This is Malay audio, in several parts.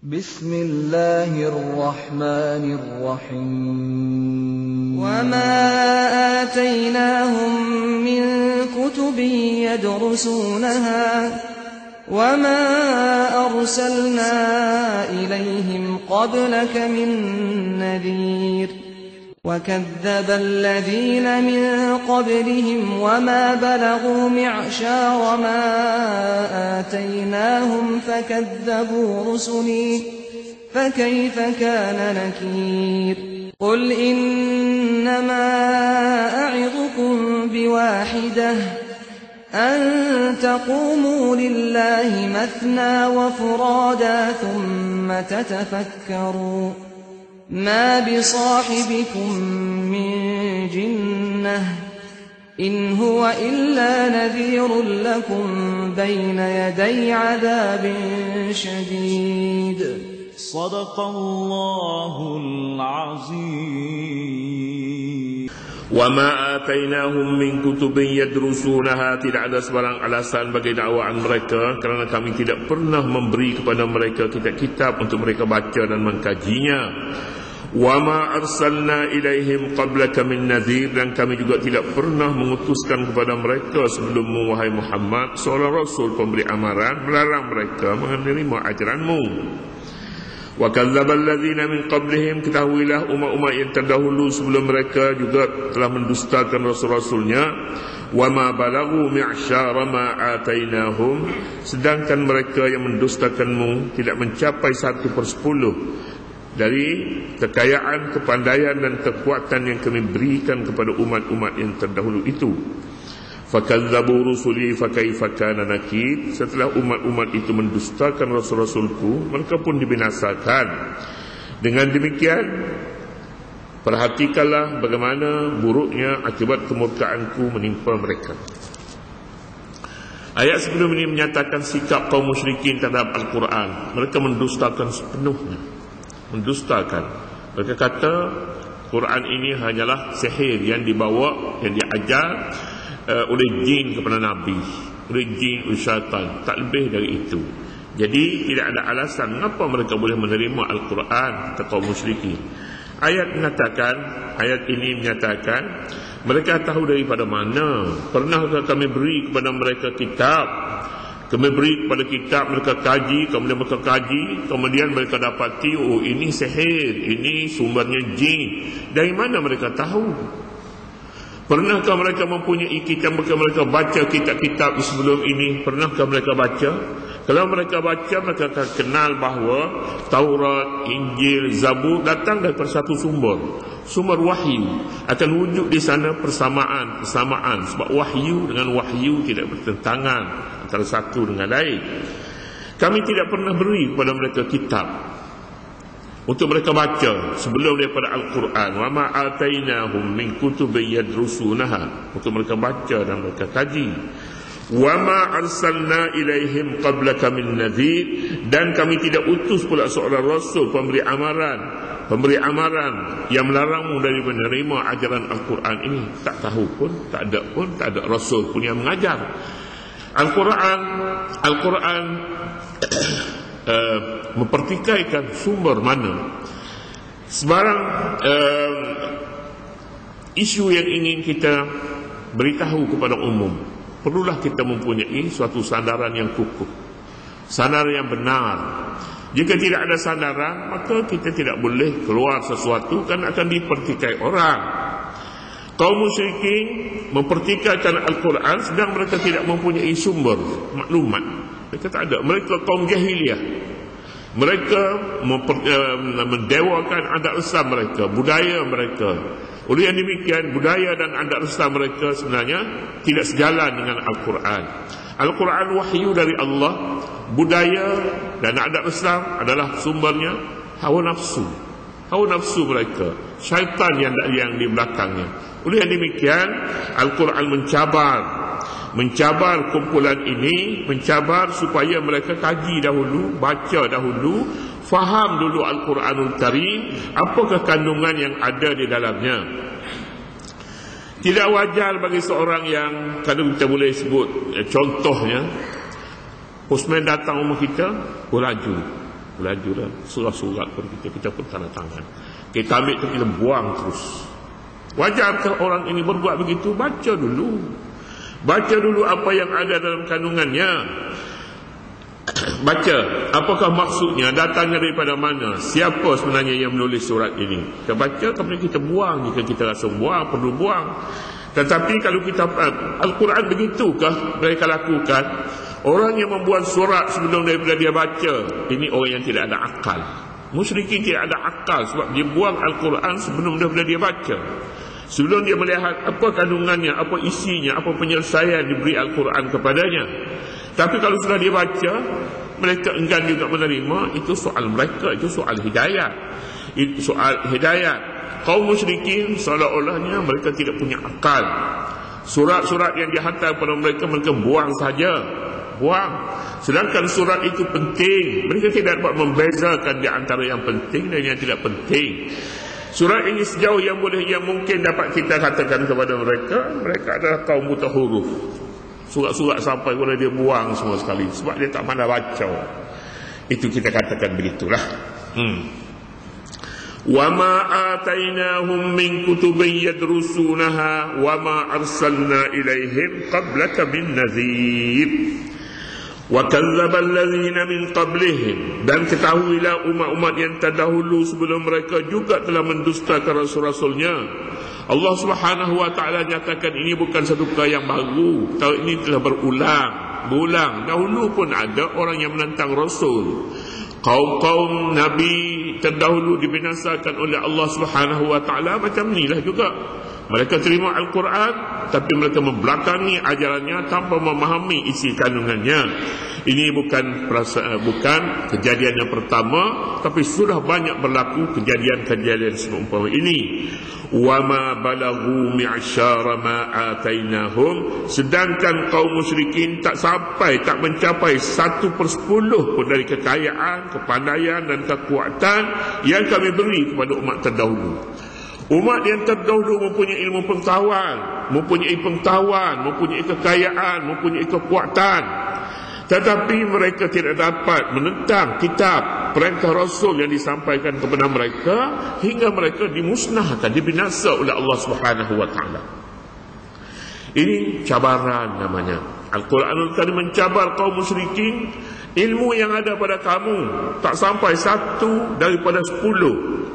Bismillahirrahmanirrahim. Wa ma atainahum min kutubin yadrusunaha wa ma arsalna ilayhim qablaka min nadhir. وَكَذَّبَ الَّذِينَ مِن قَبْلِهِمْ وَمَا بَلَغُوا مِعْشَارَ مَا آتَيْنَاهُمْ فَكَذَّبُوا رُسُلِي فَكَيْفَ كَانَ نَكِيرِ قُلْ إِنَّمَا أَعِظُكُم بِوَاحِدَةٍ أَن تَقُومُوا لِلَّهِ مَثْنَىٰ وَفُرَادَىٰ ثُمَّ تَتَفَكَّرُوا ما بصاحبكم من جنة إن هو إلا نذير لكم بين يدي عذاب شديد. صدق الله العظيم. وَمَا آتَيْنَاهُمْ مِنْ كُتُبٍ يَدْرُسُونَهَا. Tidak ada sebarang alasan bagi dakwaan mereka, kerana kami tidak pernah memberi kepada mereka kitab-kitab untuk mereka baca dan mengkajinya. وَمَا أَرْسَلْنَا إِلَيْهِمْ قَبْلَكَ مِنْ نَذِيرٍ. Dan kami juga tidak pernah mengutuskan kepada mereka sebelummu, wahai Muhammad, seorang Rasul pemberi amaran melarang mereka menerima ajaranmu. وَكَذَّبَ الَّذِينَ مِنْ قَبْلِهِمْ. Ketahuilah umat-umat yang terdahulu sebelum mereka juga telah mendustakan rasul-rasulnya. وَمَا بَلَغُوا مِعْشَارَ مَا آتَيْنَاهُمْ. Sedangkan mereka yang mendustakanmu tidak mencapai 1/10 dari kekayaan, kepandaian dan kekuatan yang kami berikan kepada umat-umat yang terdahulu itu. فَكَذَّبُوا رُسُلِي فَكَيْفَ كَانَ نَكِيرِ. Setelah umat-umat itu mendustakan rasul-rasulku, mereka pun dibinasakan. Dengan demikian, perhatikanlah bagaimana buruknya akibat kemurkaanku menimpa mereka. Ayat sebelum ini menyatakan sikap kaum musyrikin terhadap Al-Quran. Mereka mendustakan sepenuhnya. Mendustakan. Mereka kata Quran ini hanyalah sihir yang dibawa, yang diajar oleh jin kepada Nabi, oleh jin, oleh syaitan. Tak lebih dari itu. Jadi tidak ada alasan mengapa mereka boleh menerima Al-Quran, kata kaum musyrikin. Ayat ini menyatakan mereka tahu daripada mana. Pernahkah kami beri kepada mereka kitab? Kami beri kepada kitab, mereka kaji, kemudian mereka kaji, kemudian mereka dapati, oh ini sihir, ini sumbernya jin. Dari mana mereka tahu? Pernahkah mereka mempunyai kitab, mereka baca kitab-kitab sebelum ini? Pernahkah mereka baca? Kalau mereka baca, mereka akan kenal bahawa Taurat, Injil, Zabur datang daripada satu sumber wahyu. Akan wujud di sana persamaan. Sebab wahyu dengan wahyu tidak bertentangan antara satu dengan lain. Kami tidak pernah beri kepada mereka kitab untuk mereka baca sebelum daripada Al-Quran. Wa ma atainahum min kutubin yadrusunaha. Untuk mereka baca dan mereka kaji. Wa ma arsalna ilaihim qablaka min nadhir. Dan kami tidak utus pula seorang rasul pemberi amaran yang melarangmu dari menerima ajaran Al-Quran ini. Tak tahu pun, tak ada rasul pun yang mengajar. Al-Quran mempertikaikan sumber mana. Sebarang isu yang ingin kita beritahu kepada umum, perlulah kita mempunyai suatu sandaran yang kukuh, sandaran yang benar. Jika tidak ada sandaran, maka kita tidak boleh keluar sesuatu, kan akan dipertikai orang. Kaum musyrikin mempertikaikan Al-Quran sedang mereka tidak mempunyai sumber maklumat. Mereka tak ada. Mereka kaum jahiliyah. Mereka mendewakan adat resam mereka, budaya mereka. Oleh yang demikian, budaya dan adat resam mereka sebenarnya tidak sejalan dengan Al-Quran. Al-Quran wahyu dari Allah. Budaya dan adat resam adalah sumbernya hawa nafsu mereka, syaitan yang di belakangnya. Oleh yang demikian, Al-Quran mencabar kumpulan ini, mencabar supaya mereka kaji dahulu, baca dahulu, faham dulu Al-Quranul Karim, apakah kandungan yang ada di dalamnya. Tidak wajar bagi seorang yang, kalau kita boleh sebut contohnya, postman datang rumah kita, laju Belajarlah surat-surat pun kita pun tanda tangan. Kita ambil tu kita buang terus. Wajarkah orang ini berbuat begitu? Baca dulu. Baca dulu apa yang ada dalam kandungannya. Baca apakah maksudnya, datangnya daripada mana, siapa sebenarnya yang menulis surat ini. Kita baca, kemudian kita buang jika kita rasa buang, perlu buang. Tetapi kalau kita Al-Quran begitukah mereka lakukan? Orang yang membuat surat sebelum daripada dia baca, ini orang yang tidak ada akal. Musyrikin tidak ada akal sebab dia buang Al-Quran sebelum daripada dia baca. Sebelum dia melihat apa kandungannya, apa isinya, apa penyelesaian diberi Al-Quran kepadanya. Tapi kalau sudah dia baca, mereka enggan juga menerima. Itu soal mereka, itu soal hidayah. Itu soal hidayah. Kaum musyrikin seolah-olahnya mereka tidak punya akal. Surat-surat yang dihantar kepada mereka, mereka buang saja. Buang. Sedangkan surat itu penting. Mereka tidak dapat membezakan di antara yang penting dan yang tidak penting. Surat ini sejauh yang mungkin dapat kita katakan kepada mereka, mereka adalah kaum buta huruf. Surat-surat sampai kepada dia buang semua sekali sebab dia tak pandai baca. Itu kita katakan begitulah. Wa ma atainahum min kutubin yadrusunaha wa ma arsalna ilaihim qablaka bin nadhir. Wa kadzdzaba alladhina min qablihim, dan ketahuilah umat-umat yang terdahulu sebelum mereka juga telah mendustakan rasul-rasulnya. Allah Subhanahu wa taala nyatakan ini bukan satu perkara yang baru. Tahu ini telah berulang. Dahulu pun ada orang yang menentang rasul. Kaum-kaum nabi terdahulu dibinasakan oleh Allah Subhanahu wa taala macam inilah juga. Mereka terima Al-Quran tapi mereka membelakangi ajarannya tanpa memahami isi kandungannya. Ini bukan kejadian yang pertama, tapi sudah banyak berlaku kejadian-kejadian seumpama ini. Wa ma balaghu mi'syara ma atainahum, sedangkan kaum musyrikin tak mencapai 1/10 pun dari kekayaan, kepandaian dan kekuatan yang kami beri kepada umat terdahulu. Umat yang terdahulu mempunyai ilmu pengetahuan, mempunyai kekayaan, mempunyai kekuatan. Tetapi mereka tidak dapat menentang kitab, perintah Rasul yang disampaikan kepada mereka, hingga mereka dimusnahkan, dibinasa oleh Allah Subhanahu wa taala. Ini cabaran namanya. Al-Quranul Karim mencabar kaum musyrikin. Ilmu yang ada pada kamu tak sampai 1 daripada 10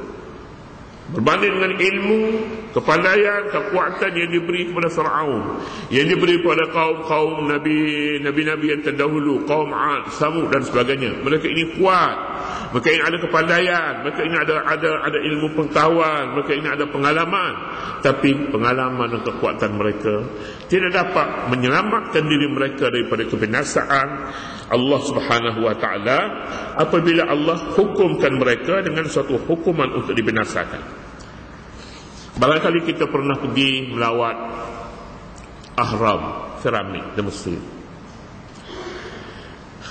berbanding dengan ilmu, kepandaian, kekuatan yang diberi kepada Fir'aun, yang diberi kepada kaum-kaum nabi-nabi yang terdahulu, kaum 'Ad, Samud dan sebagainya. Mereka ini kuat, mereka ini ada kepandaian, mereka ini ada ilmu pengetahuan, mereka ini ada pengalaman. Tapi pengalaman dan kekuatan mereka tidak dapat menyelamatkan diri mereka daripada kebinasaan Allah Subhanahu wa taala apabila Allah hukumkan mereka dengan suatu hukuman untuk dibinasakan. Barangkali kita pernah pergi melawat ahram keramik di Mesir.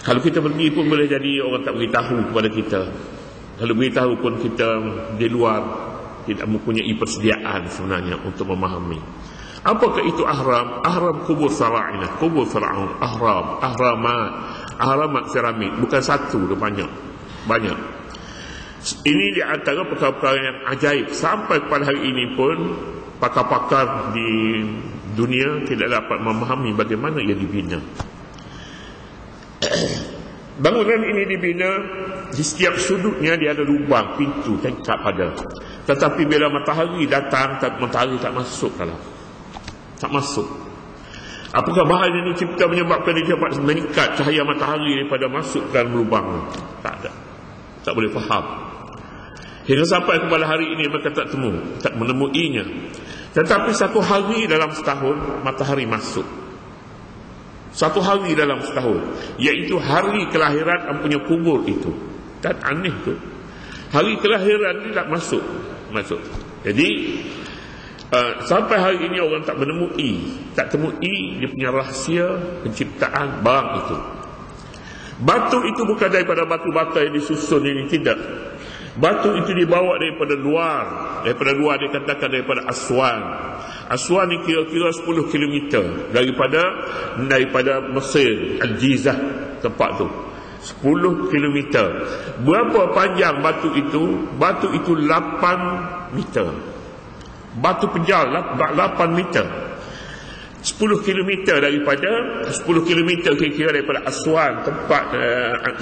Kalau kita pergi pun boleh jadi orang tak beritahu kepada kita. Kalau beritahu pun kita di luar tidak mempunyai persediaan sebenarnya untuk memahami. Apakah itu ahram? Ahram kubur Fara'inah, kubur Fir'aun, ahramat keramik. Bukan satu, banyak. Ini di antara perkara-perkara yang ajaib. Sampai pada hari ini pun pakar-pakar di dunia tidak dapat memahami bagaimana ia dibina. Bangunan ini dibina, di setiap sudutnya dia ada lubang, pintu, tingkap ada. Tetapi bila matahari datang, matahari tak masuk dalam. Tak masuk. Apakah bahan yang dicipta menyebabkan dia dapat mengikat cahaya matahari daripada masuk dalam lubang? Tak ada. Tak boleh faham. Hingga sampai kepada hari ini mereka tak menemuinya. Tetapi satu hari dalam setahun matahari masuk. Satu hari dalam setahun, iaitu hari kelahiran empunya kubur itu. Dan aneh tu, hari kelahiran dia tak masuk. Jadi sampai hari ini orang tak temui dia punya rahsia penciptaan barang itu. Batu itu bukan daripada batu bata yang disusun ini, tidak. Batu itu dibawa daripada luar. Daripada luar dikatakan daripada Aswan. Aswan ni kira-kira 10 km daripada Mesir, Al-Jizah tempat tu. 10 kilometer. Berapa panjang batu itu? Batu itu 8 meter. Batu pejal 8 meter. 10 kilometer daripada 10 kilometer kira-kira daripada Aswan, tempat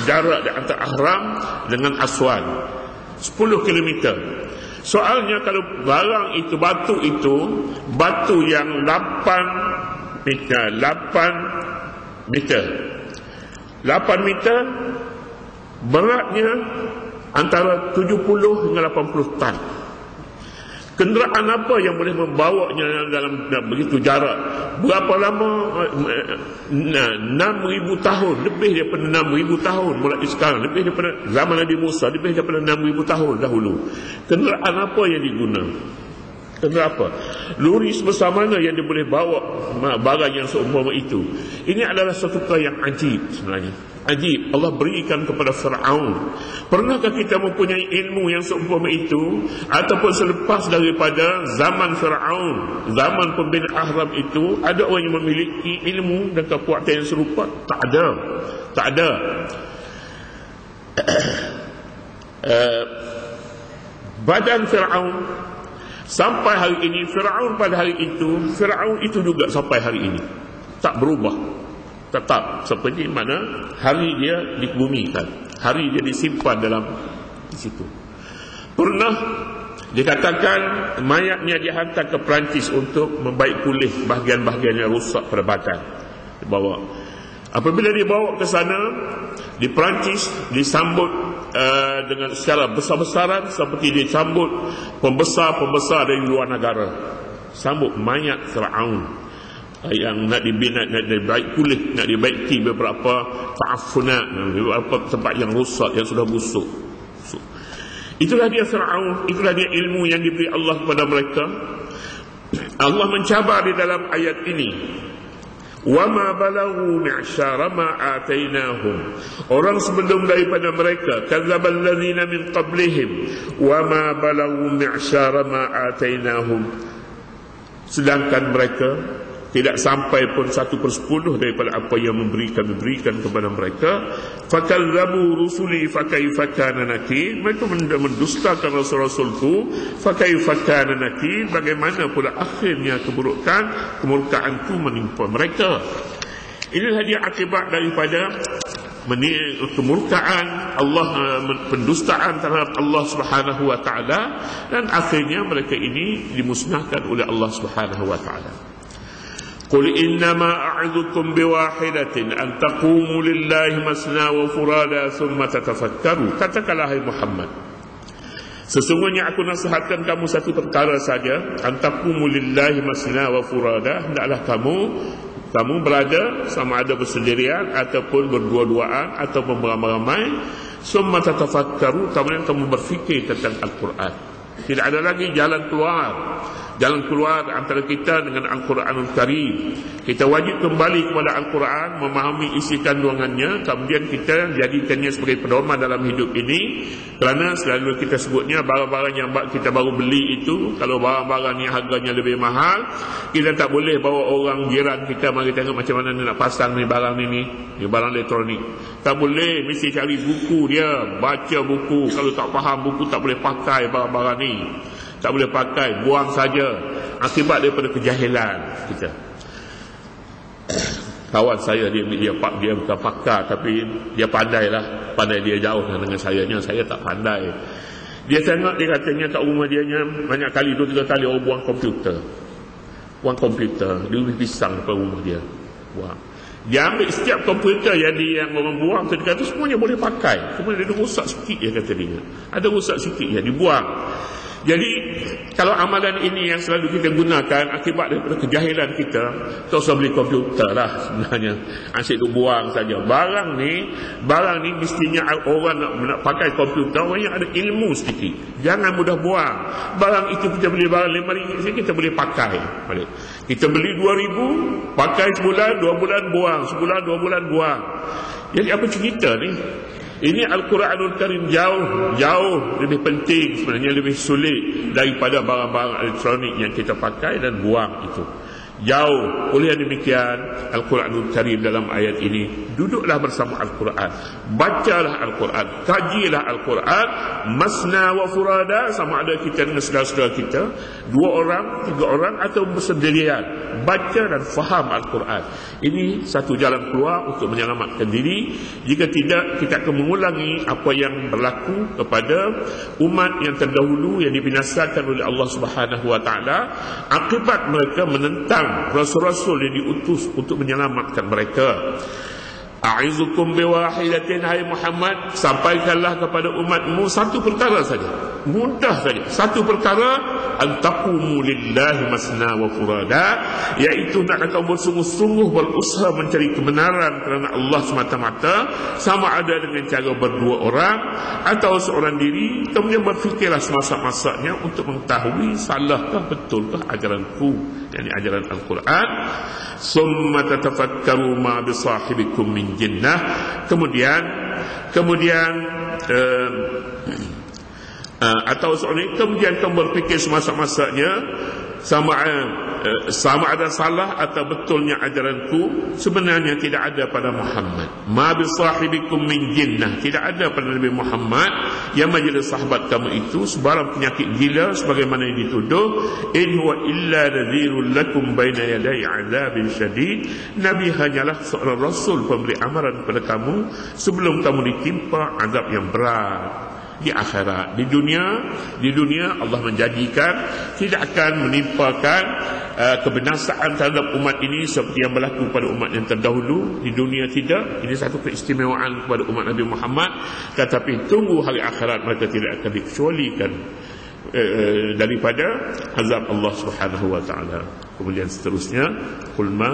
jarak antara Ahram dengan Aswan, 10 kilometer. Soalnya kalau barang itu, batu yang 8 meter 8 meter, beratnya antara 70 hingga 80 tan. Kenderaan apa yang boleh membawanya dalam begitu jarak? Berapa lama? 6,000 tahun. Lebih daripada 6,000 tahun mulai sekarang. Lebih daripada zaman Nabi Musa. Lebih daripada 6,000 tahun dahulu. Kenderaan apa yang digunakan? Kenderaan apa? Lori sebesar mana yang dia boleh bawa barang yang seumpama itu? Ini adalah satu perkara yang ajib sebenarnya. Ajib Allah berikan kepada Fir'aun. Pernahkah kita mempunyai ilmu yang seumpama itu? Ataupun selepas daripada zaman Fir'aun, zaman pembina Ahram itu, ada orang yang memiliki ilmu dan kekuatan yang serupa? Tak ada. Tak ada. Badan Fir'aun sampai hari ini, Fir'aun pada hari itu, Fir'aun itu juga sampai hari ini tak berubah, tetap seperti mana hari dia dikebumikan, hari dia disimpan dalam di situ. Pernah dikatakan mayatnya dihantar ke Perancis untuk membaik pulih bahagian-bahagian yang rosak pada badan, dibawa. Apabila dibawa ke sana di Perancis, disambut dengan secara besar-besaran seperti disambut pembesar-pembesar dari luar negara. Sambut mayat Fir'aun yang nak dibina, nak dibaik pulih, nak dibaiki beberapa ta'afunat, beberapa tempat yang rosak, yang sudah busuk. Itulah dia Fir'aun, itulah dia ilmu yang diberi Allah kepada mereka. Allah mencabar di dalam ayat ini, وَمَا بَلَغُوا مِعْشَارَ مَا آتَيْنَاهُمْ. Orang sebelum daripada mereka, كَذَّبَ الَّذِينَ مِنْ قَبْلِهِمْ وَمَا بَلَغُوا مِعْشَارَ مَا آتَيْنَاهُمْ. Sedangkan mereka tidak sampai pun 1/10 daripada apa yang diberikan kepada mereka. فَكَذَّبُوا رُسُلِي فَكَيْفَ كَانَ نَكِيرٌ. Mereka mendustakan Rasul-Rasulku. فَكَيْفَ كَانَ نَكِيرٌ. Bagaimana pula akhirnya kemurkaanku menimpa mereka. Inilah dia akibat daripada kemurkaan Allah, pendustaan terhadap Allah Subhanahu wa taala, dan akhirnya mereka ini dimusnahkan oleh Allah Subhanahu wa taala. قل إنما أعظكم بواحدة أن تقوموا لله مثنى وفرادا ثم تتفكروا. Katakanlah hai Muhammad, sesungguhnya aku nasihatkan kamu satu perkara saja, an taqumu lillahi masna wa furada. Hendaklah kamu berada sama ada bersendirian ataupun berdua-duaan ataupun beramai-ramai. Summa tatafakkaru, kemudian kamu berfikir tentang Al-Quran. Tidak ada lagi jalan keluar antara kita dengan Al-Quranul Karim. Kita wajib kembali kepada Al-Quran, memahami isi kandungannya, kemudian kita jadikannya sebagai pedoman dalam hidup ini. Kerana selalu kita sebutnya, barang-barang yang kita baru beli itu, kalau barang-barang yang harganya lebih mahal, kita tak boleh bawa orang jiran kita mari tengok macam mana nak pasang ni barang ni barang elektronik. Tak boleh, mesti cari buku dia, baca buku. Kalau tak faham buku, tak boleh pakai barang-barang ni, tak boleh pakai, buang saja. Akibat daripada kejahilan kita. Kawan saya dia bukan pakar, tapi dia pandai dia jauh dengan saya tak pandai. Dia tengok, dia katanya kat rumah dia banyak kali 2-3 kali orang buang komputer, dia boleh pisang depan rumah dia buang. Dia ambil setiap komputer yang orang buang tu, dia kata semuanya boleh pakai, cuma dia ada rosak sikit, dia kata dia ada rosak sikit, dibuang. Jadi kalau amalan ini yang selalu kita gunakan akibat daripada kejahilan kita, tak usah beli komputer lah sebenarnya, asyik duk buang saja. Barang ni mestinya orang nak pakai komputer, orang yang ada ilmu sedikit, jangan mudah buang. Barang itu kita beli barang RM5 kita boleh pakai balik. Kita beli RM2,000, pakai sebulan 2 bulan buang, sebulan 2 bulan buang. Jadi apa cerita ni? Ini Al-Quranul Karim jauh lebih penting, sebenarnya lebih sulit daripada barang-barang elektronik yang kita pakai dan buang itu. jauh. Oleh demikian, Al-Quranul Karim dalam ayat ini, duduklah bersama Al-Quran, bacalah Al-Quran, kajilah Al-Quran, masna wa furada, sama ada kita dengan saudara-saudara kita, 2 orang, 3 orang, atau bersendirian, baca dan faham Al-Quran. Ini satu jalan keluar untuk menyelamatkan diri. Jika tidak, kita akan mengulangi apa yang berlaku kepada umat yang terdahulu yang dibinasakan oleh Allah Subhanahu wa taala akibat mereka menentang rasul-rasul yang diutus untuk menyelamatkan mereka. A'izukum biwahidatin, hai Muhammad, sampaikanlah kepada umatmu satu perkara saja, mudah saja, satu perkara, antaqumu lillahi masna wa furada, iaitu nak kamu bersungguh-sungguh berusaha mencari kebenaran kerana Allah semata-mata, sama ada dengan cara berdua orang atau seorang diri. Kemudian berfikirlah semasa-masanya untuk mengetahui salahkah betulkah ajaranku, yakni ajaran Al-Quran. Summa tatafakkaru ma bisahibikum min jinnah. Kemudian atau soalnya kemudian kamu berfikir semasa-masanya sama ada salah atau betulnya ajaranku. Sebenarnya tidak ada pada Muhammad, ma bisahibikum min jinnah, tidak ada pada Nabi Muhammad yang menjadi sahabat kamu itu sebarang penyakit gila sebagaimana yang dituduh. In huwa illa nadhirul lakum baina yaday azabin syadid. Nabi hanyalah seorang rasul pemberi amaran kepada kamu sebelum kamu ditimpa azab yang berat di akhirat. Di dunia Allah menjanjikan tidak akan menimpakan kebinasaan terhadap umat ini seperti yang berlaku pada umat yang terdahulu. Di dunia tidak. Ini satu keistimewaan kepada umat Nabi Muhammad. Tetapi tunggu hari akhirat mereka tidak akan dikecualikan daripada azab Allah Subhanahu wa taala. Kemudian seterusnya, qul ma